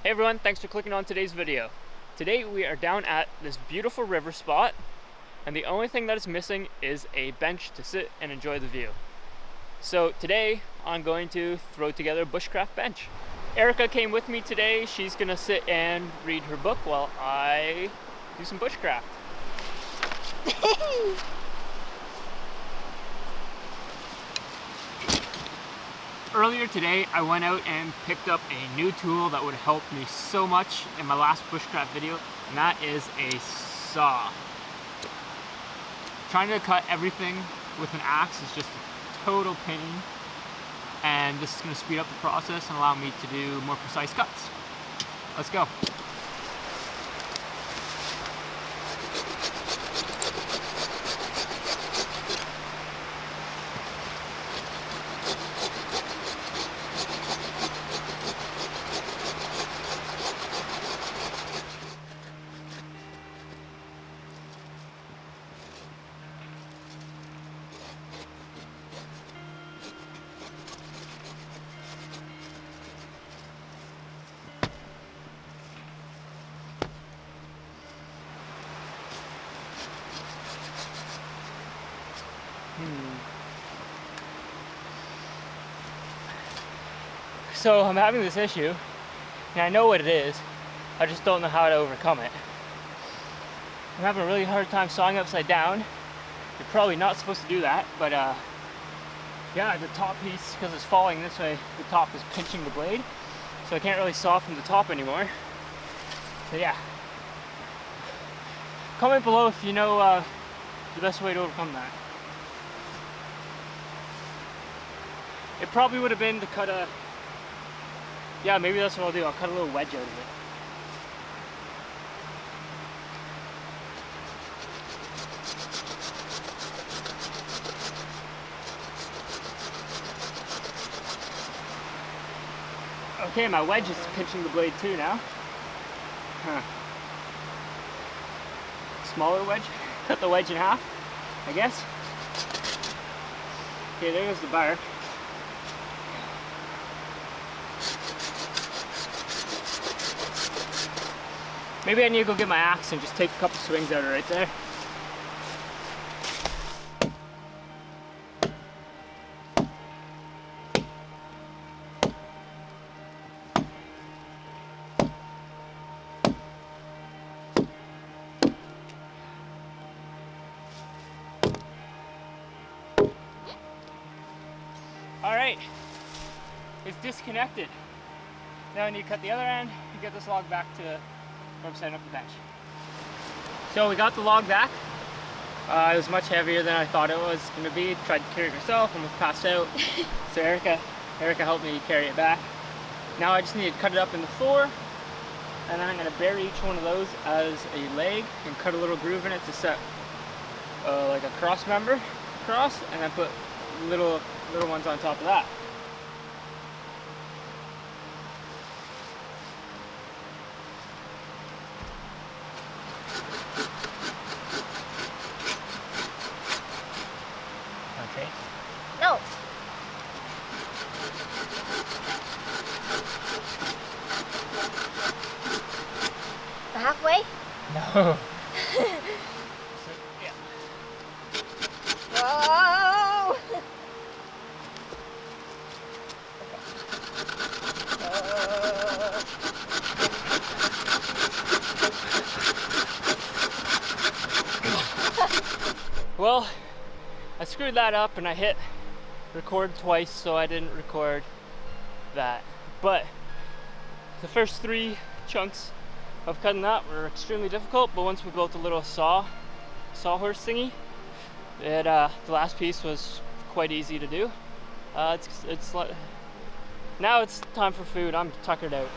Hey everyone, thanks for clicking on today's video. Today we are down at this beautiful river spot, and the only thing that is missing is a bench to sit and enjoy the view. So today I'm going to throw together a bushcraft bench. Ericka came with me today. She's gonna sit and read her book while I do some bushcraft. Earlier today, I went out and picked up a new tool that would help me so much in my last bushcraft video, and that is a saw. Trying to cut everything with an axe is just a total pain, and this is going to speed up the process and allow me to do more precise cuts. Let's go. So I'm having this issue, and I know what it is, I just don't know how to overcome it. I'm having a really hard time sawing upside down. You're probably not supposed to do that, but yeah, the top piece, because it's falling this way, the top is pinching the blade, so I can't really saw from the top anymore. So yeah. Comment below if you know the best way to overcome that. It probably would have been to cut a... Yeah, maybe that's what I'll do. I'll cut a little wedge out of it. Okay, my wedge is pinching the blade too now. Smaller wedge. Cut the wedge in half, I guess. Okay, there goes the bark. Maybe I need to go get my axe and just take a couple swings out of it right there. Alright, it's disconnected. Now I need to cut the other end and get this log back to where I'm setting up the bench. So we got the log back. It was much heavier than I thought it was going to be. Tried to carry it myself, almost passed out. So Ericka helped me carry it back. Now I just need to cut it up into 4, and then I'm going to bury each one of those as a leg and cut a little groove in it to set like a cross member across, and then put little ones on top of that. Okay. No. Halfway? No. So, yeah. Whoa! Well, I screwed that up and I hit record twice, so I didn't record that. But the first 3 chunks of cutting that were extremely difficult, but once we built a little sawhorse thingy, the last piece was quite easy to do. It's like, now it's time for food. I'm tuckered out.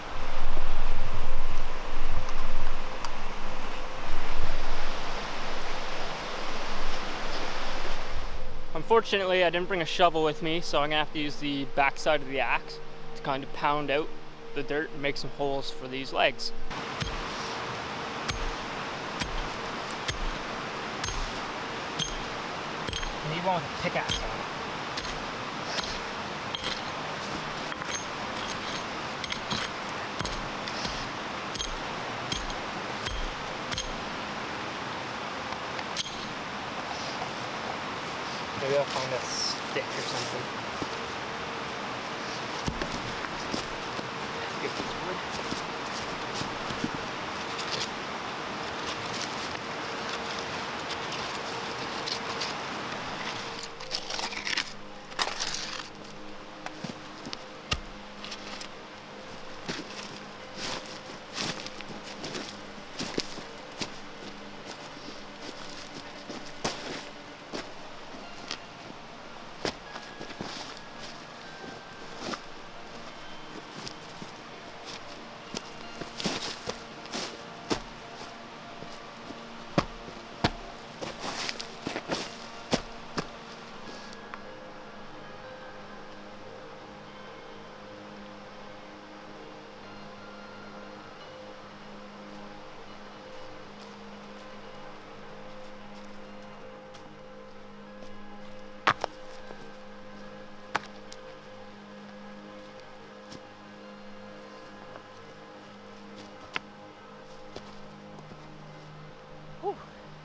Unfortunately, I didn't bring a shovel with me, so I'm gonna have to use the back side of the axe to kind of pound out the dirt and make some holes for these legs. You need one with a pickaxe on it. gotta find a stick or something. Get this wood.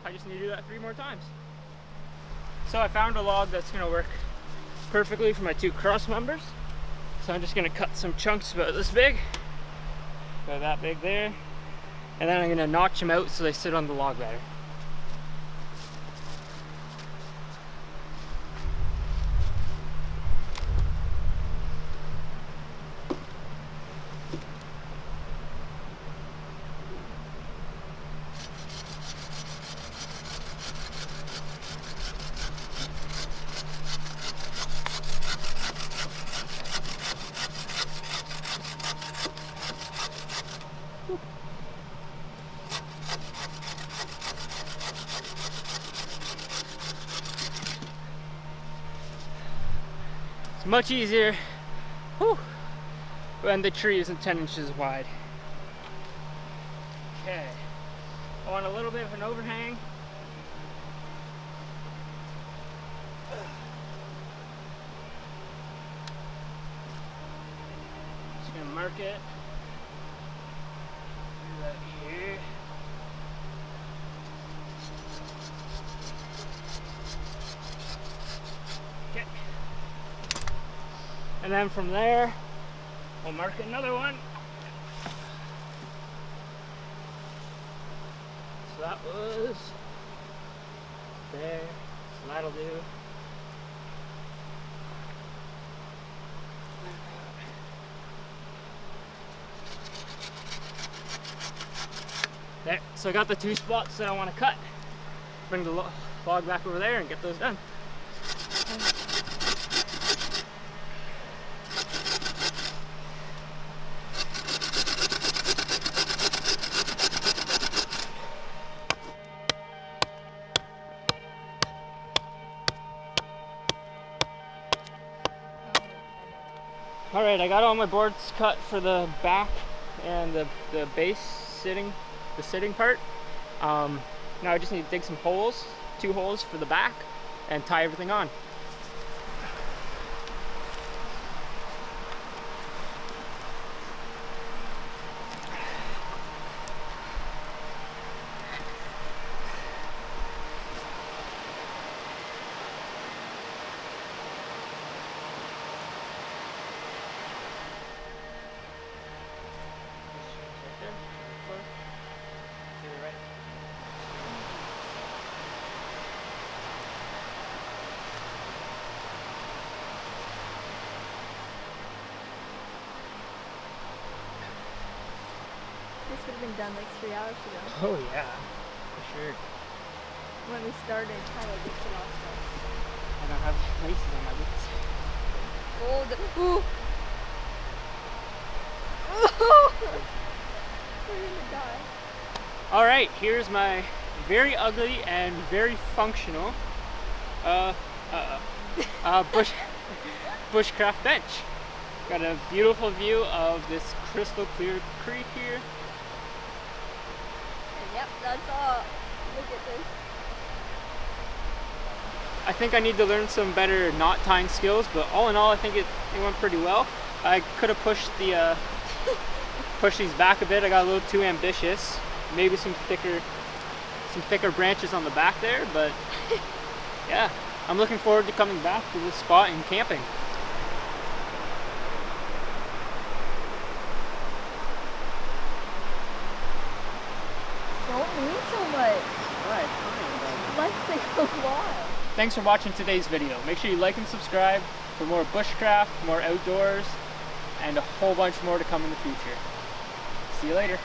I just need to do that 3 more times. So I found a log that's gonna work perfectly for my 2 cross members. So I'm just gonna cut some chunks about this big, about that big there, and then I'm gonna notch them out so they sit on the log better. It's much easier when the tree isn't 10 inches wide. Okay, I want a little bit of an overhang. Just gonna mark it. Do that here. Okay. And then from there, we'll mark another one. So that was there, so that'll do. There, so I got the 2 spots that I want to cut. Bring the log back over there and get those done. Alright, I got all my boards cut for the back and the base the sitting part. Now I just need to dig some holes, 2 holes for the back, and tie everything on. This would have been done like 3 hours ago. Oh yeah, for sure. When we started, Tyler gets it all stuff. I don't have laces on my boots. Oh, ooh! Oh! We're gonna die. Alright, here's my very ugly and very functional BushCraft bench. Got a beautiful view of this crystal clear creek here. And yep, that's all. Look at this. I think I need to learn some better knot tying skills, but all in all I think it went pretty well. I could have pushed the pushed these back a bit. I got a little too ambitious. Maybe some thicker branches on the back there, but yeah, I'm looking forward to coming back to this spot and camping. Don't need so much. Alright, fine. Let's say a lot. Thanks for watching today's video. Make sure you like and subscribe for more bushcraft, more outdoors, and a whole bunch more to come in the future. See you later.